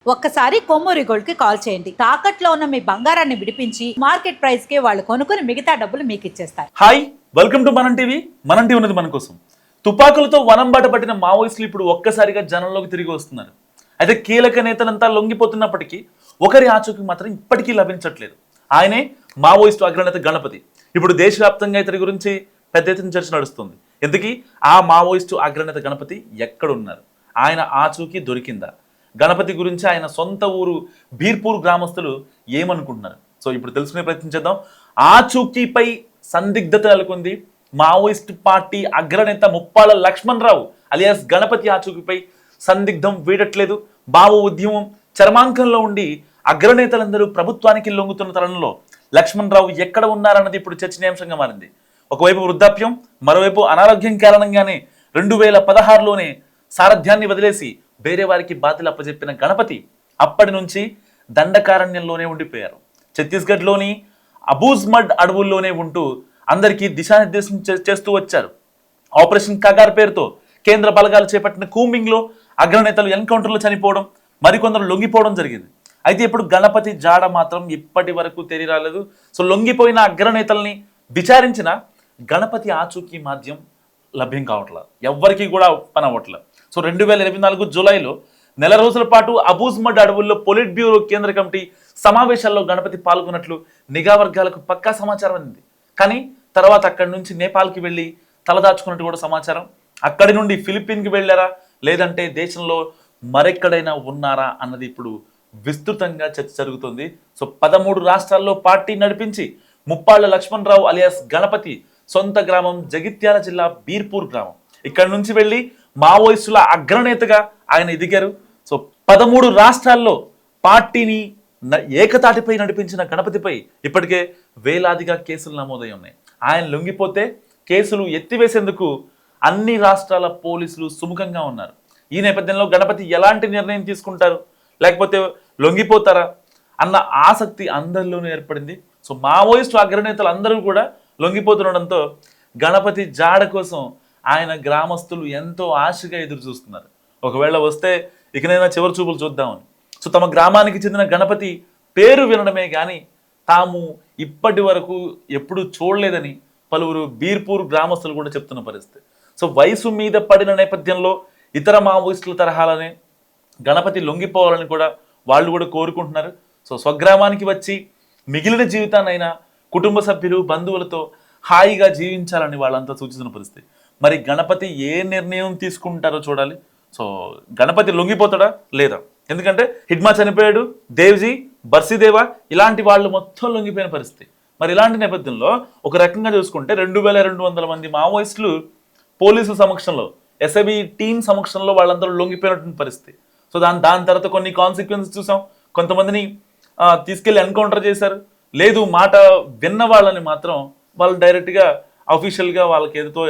ఒక్కసారి కొమ్మూరి గోల్డ్ కి కాల్ చేయండి. తాకట్లో ఉన్న మీ బంగారాన్ని విడిపించి మార్కెట్ ప్రైస్ కి వాళ్ళు కొనుక్కుని మిగతా డబ్బులు మీకు ఇచ్చేస్తారు. హాయ్, వెల్కమ్ టు మనం టీవీ. మనం టీవీ ఉన్నది మన కోసం. తుపాకులతో వనం బాట పట్టిన మావోయిస్టులు ఇప్పుడు ఒక్కసారిగా జనంలోకి తిరిగి వస్తున్నారు. అయితే కీలక నేతలంతా లొంగిపోతున్నప్పటికీ ఒకరి ఆచూకీ మాత్రం ఇప్పటికీ లభించట్లేదు. ఆయనే మావోయిస్టు అగ్రనేత గణపతి. ఇప్పుడు దేశవ్యాప్తంగా ఇతని గురించి పెద్ద ఎత్తున చర్చ నడుస్తుంది. ఎందుకీ ఆ మావోయిస్టు అగ్రనేత గణపతి ఎక్కడున్నారు? ఆయన ఆచూకీ దొరికిందా? గణపతి గురించి ఆయన సొంత ఊరు బీర్పూర్ గ్రామస్తులు ఏమనుకుంటున్నారు? సో ఇప్పుడు తెలుసుకునే ప్రయత్నం చేద్దాం. ఆచూకీపై సందిగ్ధత నెలకొంది. మావోయిస్ట్ పార్టీ అగ్రనేత ముప్పాళ్ళ లక్ష్మణ్ రావు అలియాస్ గణపతి ఆచూకీపై సందిగ్ధం వీడట్లేదు. బాబు ఉద్యమం చరమాంకంలో ఉండి అగ్రనేతలందరూ ప్రభుత్వానికి లొంగుతున్న తరుణంలో లక్ష్మణ్ రావు ఎక్కడ ఉన్నారన్నది ఇప్పుడు చర్చనీయాంశంగా మారింది. ఒకవైపు వృద్ధాప్యం, మరోవైపు అనారోగ్యం కారణంగానే 2016లోనే సారథ్యాన్ని వదిలేసి వేరే వారికి బాధ్యతలు అప్పచెప్పిన గణపతి అప్పటి నుంచి దండకారణ్యంలోనే ఉండిపోయారు. ఛత్తీస్గఢ్లోని అబూజ్మడ్ అడవుల్లోనే ఉంటూ అందరికీ దిశానిర్దేశం చేస్తూ వచ్చారు. ఆపరేషన్ కగార్ పేరుతో కేంద్ర బలగాలు చేపట్టిన కూంబింగ్లో అగ్రనేతలు ఎన్కౌంటర్లో చనిపోవడం, మరికొందరు లొంగిపోవడం జరిగింది. అయితే ఇప్పుడు గణపతి జాడ మాత్రం ఇప్పటి వరకు తెలియరాలేదు. సో లొంగిపోయిన అగ్రనేతల్ని విచారించిన గణపతి ఆచూకీ మాధ్యం లభ్యం కావట్లేదు, ఎవ్వరికీ కూడా పని అవ్వట్లేదు. సో 2024 జూలైలో నెల రోజుల పాటు అబూజ్మడ్ అడవుల్లో పొలిట్ బ్యూరో కేంద్ర కమిటీ సమావేశాల్లో గణపతి పాల్గొన్నట్లు నిఘా వర్గాలకు పక్కా సమాచారం అందింది. కానీ తర్వాత అక్కడి నుంచి నేపాల్కి వెళ్ళి తలదాచుకున్నట్టు కూడా సమాచారం. అక్కడి నుండి ఫిలిప్పీన్కి వెళ్ళారా, లేదంటే దేశంలో మరెక్కడైనా ఉన్నారా అన్నది ఇప్పుడు విస్తృతంగా చర్చ జరుగుతుంది. సో 13 రాష్ట్రాల్లో పార్టీ నడిపించి ముప్పాళ్ళ లక్ష్మణ్ రావు అలియాస్ గణపతి సొంత గ్రామం జగిత్యాల జిల్లా బీర్పూర్ గ్రామం. ఇక్కడ నుంచి వెళ్ళి మావోయిస్టుల అగ్రనేతగా ఆయన ఎదిగారు. సో 13 రాష్ట్రాల్లో పార్టీని ఏకతాటిపై నడిపించిన గణపతిపై ఇప్పటికే వేలాదిగా కేసులు నమోదై ఉన్నాయి. ఆయన లొంగిపోతే కేసులు ఎత్తివేసేందుకు అన్ని రాష్ట్రాల పోలీసులు సుముఖంగా ఉన్నారు. ఈ నేపథ్యంలో గణపతి ఎలాంటి నిర్ణయం తీసుకుంటారు, లేకపోతే లొంగిపోతారా అన్న ఆసక్తి అందరిలోనూ ఏర్పడింది. సో మావోయిస్టు అగ్రనేతలు అందరూ కూడా లొంగిపోతుండడంతో గణపతి జాడ కోసం ఆయన గ్రామస్తులు ఎంతో ఆశగా ఎదురు చూస్తున్నారు. ఒకవేళ వస్తే ఇకనైనా చివరి చూపులు చూద్దామని. సో తమ గ్రామానికి చెందిన గణపతి పేరు వినడమే కానీ తాము ఇప్పటి వరకు ఎప్పుడు చూడలేదని పలువురు బీర్పూర్ గ్రామస్తులు కూడా చెప్తున్న పరిస్థితి. సో వయసు మీద పడిన నేపథ్యంలో ఇతర మావోయిస్టుల తరహాలనే గణపతి లొంగిపోవాలని కూడా వాళ్ళు కూడా కోరుకుంటున్నారు. సో స్వగ్రామానికి వచ్చి మిగిలిన జీవితాన్నైనా కుటుంబ సభ్యులు, బంధువులతో హాయిగా జీవించాలని వాళ్ళంతా సూచిస్తున్న పరిస్థితి. మరి గణపతి ఏ నిర్ణయం తీసుకుంటారో చూడాలి. సో గణపతి లొంగిపోతాడా లేదా? ఎందుకంటే హిడ్మా చనిపోయాడు, దేవ్జీ, బర్సిదేవా ఇలాంటి వాళ్ళు మొత్తం లొంగిపోయిన పరిస్థితి. మరి ఇలాంటి నేపథ్యంలో ఒక రకంగా చూసుకుంటే 2200 మంది మావోయిస్టులు పోలీసుల సమక్షంలో, ఎస్ఐబి టీం సమక్షంలో వాళ్ళందరూ లొంగిపోయినటువంటి పరిస్థితి. సో దాని తర్వాత కొన్ని కాన్సిక్వెన్సెస్ చూసాం. కొంతమందిని తీసుకెళ్లి ఎన్కౌంటర్ చేశారు. లేదు మాట విన్న వాళ్ళని మాత్రం వాళ్ళు డైరెక్ట్గా అఫీషియల్గా వాళ్ళకి ఏదో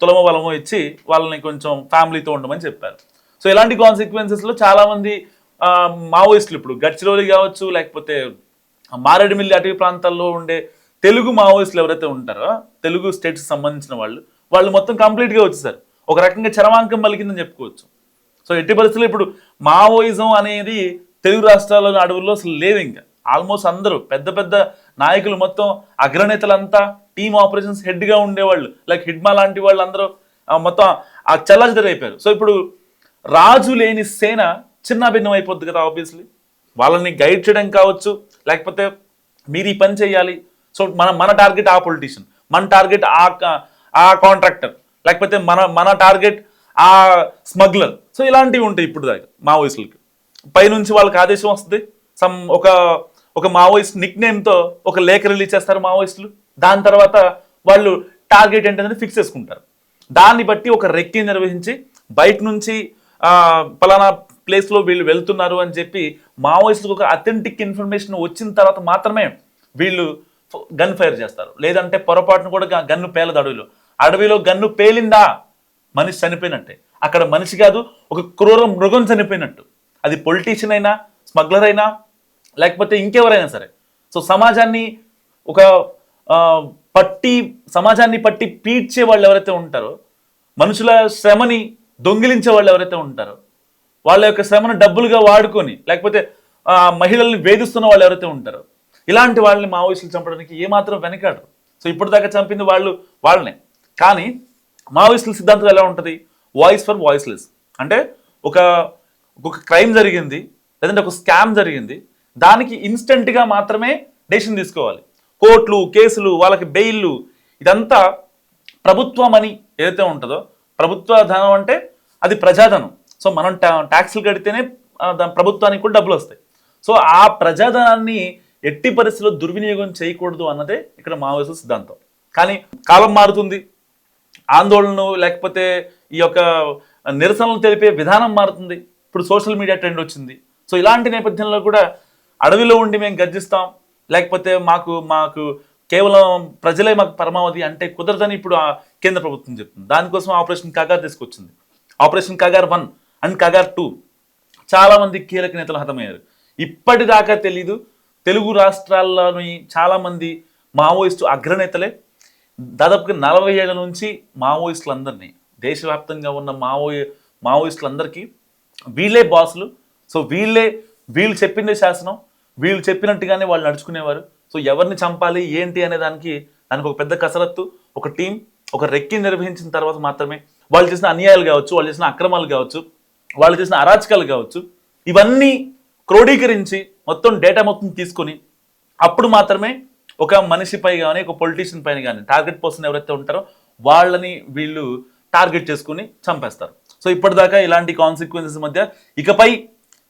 తులమ బలమో ఇచ్చి వాళ్ళని కొంచెం ఫ్యామిలీతో ఉండమని చెప్పారు. సో ఇలాంటి కాన్సిక్వెన్సెస్లో చాలామంది మావోయిస్టులు ఇప్పుడు గడ్చిరోలి కావచ్చు, లేకపోతే మారేడుమిల్లి అటవీ ప్రాంతాల్లో ఉండే తెలుగు మావోయిస్టులు ఎవరైతే ఉంటారో, తెలుగు స్టేట్స్కి సంబంధించిన వాళ్ళు మొత్తం కంప్లీట్గా వచ్చేసారు. ఒక రకంగా చరమాంకం పలికిందని చెప్పుకోవచ్చు. సో ఎట్టి పరిస్థితుల్లో ఇప్పుడు మావోయిజం అనేది తెలుగు రాష్ట్రాల్లోని అడవుల్లో అసలు లేదు. ఇంకా ఆల్మోస్ట్ అందరూ పెద్ద పెద్ద నాయకులు మొత్తం అగ్రనేతలంతా టీమ్ ఆపరేషన్స్ హెడ్గా ఉండేవాళ్ళు, లైక్ హిడ్మా లాంటి వాళ్ళు అందరూ మొత్తం ఆ చెల్లచెదరైపోయారు. సో ఇప్పుడు రాజు లేని సేన చిన్న భిన్నం అయిపోద్ది కదా. ఆబ్వియస్లీ వాళ్ళని గైడ్ చేయడం కావచ్చు, లేకపోతే మీరు ఈ పని చేయాలి. సో మన టార్గెట్ ఆ పొలిటీషియన్, మన టార్గెట్ ఆ కాంట్రాక్టర్, లేకపోతే మన టార్గెట్ ఆ స్మగ్లర్. సో ఇలాంటివి ఉంటాయి ఇప్పుడు దాకా మావోయిస్టులకి. పైనుంచి వాళ్ళకి ఆదేశం వస్తుంది. ఒక మావోయిస్ట్ నిక్ నేమ్తో ఒక లేఖ రిలీజ్ చేస్తారు మావోయిస్టులు. దాని తర్వాత వాళ్ళు టార్గెట్ ఏంటనేది ఫిక్స్ చేసుకుంటారు. దాన్ని బట్టి ఒక రెక్కి నిర్వహించి బయట నుంచి పలానా ప్లేస్లో వీళ్ళు వెళ్తున్నారు అని చెప్పి మావోయిస్టులకు ఒక అథెంటిక్ ఇన్ఫర్మేషన్ వచ్చిన తర్వాత మాత్రమే వీళ్ళు గన్ ఫైర్ చేస్తారు. లేదంటే పొరపాటును కూడా గన్ను పేలదు. అడవిలో గన్ను పేలిందా మనిషి చనిపోయినట్టే. అక్కడ మనిషి కాదు, ఒక క్రూర మృగం చనిపోయినట్టు. అది పొలిటీషియన్ అయినా, స్మగ్లర్ అయినా, లేకపోతే ఇంకెవరైనా సరే. సో సమాజాన్ని పట్టి పీడ్చే వాళ్ళు ఎవరైతే ఉంటారో, మనుషుల శ్రమని దొంగిలించే వాళ్ళు ఎవరైతే ఉంటారో, వాళ్ళ యొక్క శ్రమను డబ్బులుగా వాడుకొని లేకపోతే మహిళల్ని వేధిస్తున్న వాళ్ళు ఎవరైతే ఉంటారో ఇలాంటి వాళ్ళని మావోయిస్టులు చంపడానికి ఏమాత్రం వెనకాడరు. సో ఇప్పటిదాకా చంపింది వాళ్ళనే. కానీ మావోయిస్టుల సిద్ధాంతం ఎలా ఉంటుంది? Voice for voiceless. అంటే ఒక క్రైమ్ జరిగింది, లేదంటే ఒక స్కామ్ జరిగింది, దానికి ఇన్స్టెంట్గా మాత్రమే డెసిషన్ తీసుకోవాలి. కోర్టులు, కేసులు, వాళ్ళకి బెయిల్లు, ఇదంతా ప్రభుత్వం అని ఏదైతే ఉంటుందో, ప్రభుత్వ ధనం అంటే అది ప్రజాధనం. సో మనం ట్యాక్సులు కడితేనే ప్రభుత్వానికి కూడా డబ్బులు వస్తాయి. సో ఆ ప్రజాధనాన్ని ఎట్టి పరిస్థితుల్లో దుర్వినియోగం చేయకూడదు అన్నదే ఇక్కడ మావోయిస్టుల సిద్ధాంతం. కానీ కాలం మారుతుంది, ఆందోళనలు లేకపోతే ఈ యొక్క నిరసనలు తెలిపే విధానం మారుతుంది. ఇప్పుడు సోషల్ మీడియా ట్రెండ్ వచ్చింది. సో ఇలాంటి నేపథ్యంలో కూడా అడవిలో ఉండి మేము గర్జిస్తాం, లేకపోతే మాకు కేవలం ప్రజలే మాకు పరమావధి అంటే కుదరదని ఇప్పుడు కేంద్ర ప్రభుత్వం చెప్తుంది. దానికోసం ఆపరేషన్ కాగార్ తీసుకొచ్చింది. ఆపరేషన్ కాగార్ 1 అండ్ కాగార్ 2 చాలా మంది కీలక నేతలు హతమయ్యారు. ఇప్పటిదాకా తెలీదు, తెలుగు రాష్ట్రాల్లోని చాలా మంది మావోయిస్టు అగ్రనేతలే దాదాపుగా 40 ఏళ్ల నుంచి మావోయిస్టులందరినీ, దేశవ్యాప్తంగా ఉన్న మావోయిస్టులందరికీ వీళ్ళే బాసులు. సో వీళ్ళు చెప్పిందే శాసనం, వీళ్ళు చెప్పినట్టుగానే వాళ్ళు నడుచుకునేవారు. సో ఎవరిని చంపాలి ఏంటి అనే దానికి ఒక పెద్ద కసరత్తు, ఒక టీం, ఒక రెక్కి నిర్వహించిన తర్వాత మాత్రమే వాళ్ళు చేసిన అన్యాయాలు కావచ్చు, వాళ్ళు చేసిన అక్రమాలు కావచ్చు, వాళ్ళు చేసిన అరాచకాలు కావచ్చు, ఇవన్నీ క్రోడీకరించి మొత్తం డేటా మొత్తం తీసుకొని అప్పుడు మాత్రమే ఒక మనిషిపై కానీ ఒక పొలిటీషియన్ పైన కానీ టార్గెట్ పర్సన్ ఎవరైతే ఉంటారో వాళ్ళని వీళ్ళు టార్గెట్ చేసుకుని చంపేస్తారు. సో ఇప్పటిదాకా ఇలాంటి కాన్సిక్వెన్సెస్ మధ్య ఇకపై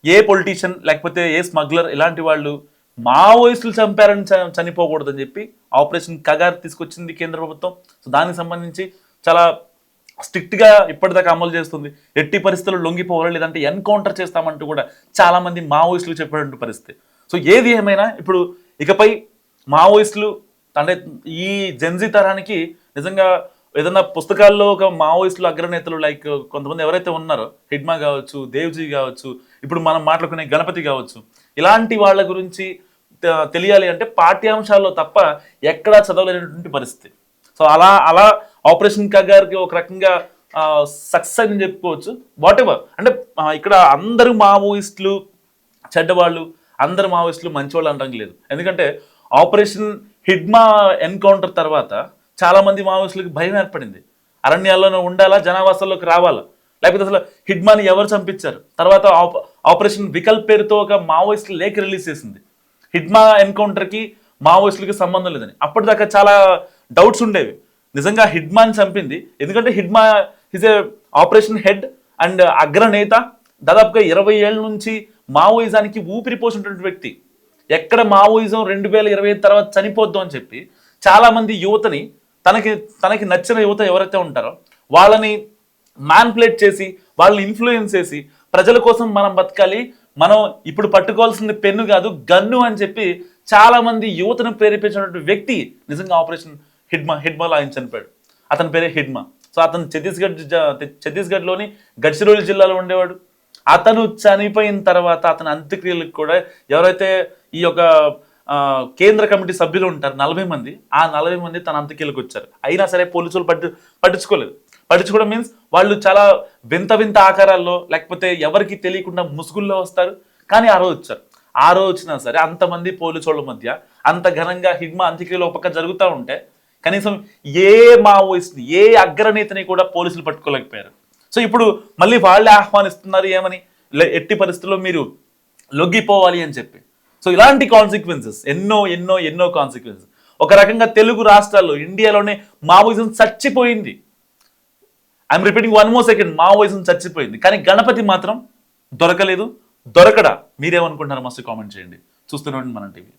ఏ పొలిటీషియన్ లేకపోతే ఏ స్మగ్లర్ ఇలాంటి వాళ్ళు మావోయిస్టులు చంపారని చనిపోకూడదని చెప్పి ఆపరేషన్ కగార్ తీసుకొచ్చింది కేంద్ర ప్రభుత్వం. సో దానికి సంబంధించి చాలా స్ట్రిక్ట్గా ఇప్పటిదాకా అమలు చేస్తుంది. ఎట్టి పరిస్థితుల్లో లొంగిపోవాలి, లేదంటే ఎన్కౌంటర్ చేస్తామంటూ కూడా చాలా మంది మావోయిస్టులు చెప్పేటువంటి పరిస్థితి. సో ఏది ఏమైనా ఇప్పుడు ఇకపై మావోయిస్టులు అంటే ఈ జెన్జీ తరానికి నిజంగా ఏదన్నా పుస్తకాల్లో ఒక మావోయిస్టులు అగ్రనేతలు లైక్ కొంతమంది ఎవరైతే ఉన్నారో, హిడ్మా కావచ్చు, దేవ్జీ కావచ్చు, ఇప్పుడు మనం మాట్లాడుకునే గణపతి కావచ్చు, ఇలాంటి వాళ్ళ గురించి తెలియాలి అంటే పాఠ్యాంశాల్లో తప్ప ఎక్కడా చదవలేనటువంటి పరిస్థితి. సో అలా ఆపరేషన్ కగార్కి ఒక రకంగా సక్సెస్ అని చెప్పుకోవచ్చు. వాట్ ఎవర్ అంటే ఇక్కడ అందరూ మావోయిస్టులు చెడ్డవాళ్ళు, అందరు మావోయిస్టులు మంచివాళ్ళు అనడానికి లేదు. ఎందుకంటే ఆపరేషన్ హిడ్మా ఎన్కౌంటర్ తర్వాత చాలా మంది మావోయిస్టులకు భయం ఏర్పడింది. అరణ్యాల్లోనే ఉండాలా, జనావాసాల్లోకి రావాలా, లేకపోతే అసలు హిడ్మాని ఎవరు చంపించారు. తర్వాత ఆపరేషన్ వికల్ప్ పేరుతో ఒక మావోయిస్ట్ లేఖ రిలీజ్ చేసింది, హిడ్మా ఎన్కౌంటర్కి మావోయిస్టులకి సంబంధం లేదని. అప్పటిదాకా చాలా డౌట్స్ ఉండేవి, నిజంగా హిడ్మాని చంపింది. ఎందుకంటే Hidma is a operation head and అగ్రనేత, దాదాపుగా 20 ఏళ్ళ నుంచి మావోయిజానికి ఊపిరి పోసినటువంటి వ్యక్తి. ఎక్కడ మావోయిజం 2025 తర్వాత చనిపోద్దాం అని చెప్పి చాలా మంది యువతని తనకి నచ్చిన యువత ఎవరైతే ఉంటారో వాళ్ళని మ్యాన్పులేట్ చేసి, వాళ్ళని ఇన్ఫ్లుయెన్స్ చేసి ప్రజల కోసం మనం బతకాలి, మనం ఇప్పుడు పట్టుకోవాల్సింది పెన్ను కాదు గన్ను అని చెప్పి చాలా మంది యువతను ప్రేరేపించినటువంటి వ్యక్తి నిజంగా ఆపరేషన్ హిడ్మాలో ఆయన చనిపోయాడు. అతని పేరే హిడ్మా. సో అతను ఛత్తీస్గఢ్లోని గడ్చిరోలి జిల్లాలో ఉండేవాడు. అతను చనిపోయిన తర్వాత అతని అంత్యక్రియలకు కూడా ఎవరైతే ఈ యొక్క కేంద్ర కమిటీ సభ్యులు ఉంటారు 40 మంది, ఆ 40 మంది తన అంత్యక్రియలకు వచ్చారు. అయినా సరే పోలీసులు పట్టించుకోలేదు. పట్టించుకోవడం మీన్స్ వాళ్ళు చాలా వింత ఆకారాల్లో లేకపోతే ఎవరికి తెలియకుండా ముసుగుల్లో వస్తారు. కానీ ఆ రోజు వచ్చారు. ఆ రోజు వచ్చినా సరే అంతమంది పోలీసుల మధ్య అంత ఘనంగా హిడ్మా అంత్యక్రియలు ఒక పక్క జరుగుతూ ఉంటే కనీసం ఏ మావోయిస్ట్ని, ఏ అగ్రనేతని కూడా పోలీసులు పట్టుకోలేకపోయారు. సో ఇప్పుడు మళ్ళీ వాళ్ళే ఆహ్వానిస్తున్నారు ఏమని, ఎట్టి పరిస్థితుల్లో మీరు లొంగిపోవాలి అని చెప్పి. సో ఇలాంటి కాన్సిక్వెన్సెస్ ఎన్నో కాన్సిక్వెన్సెస్. ఒక రకంగా తెలుగు రాష్ట్రాల్లో, ఇండియాలోనే మావోయిజం చచ్చిపోయింది. I'm repeating 1 more second, Maoism చచ్చిపోయింది. కానీ గణపతి మాత్రం దొరకలేదు. దొరకడా మీరేమనుకుంటున్నారు మస్తు కామెంట్ చేయండి. చూస్తూనే ఉండండి మనం టీవీ.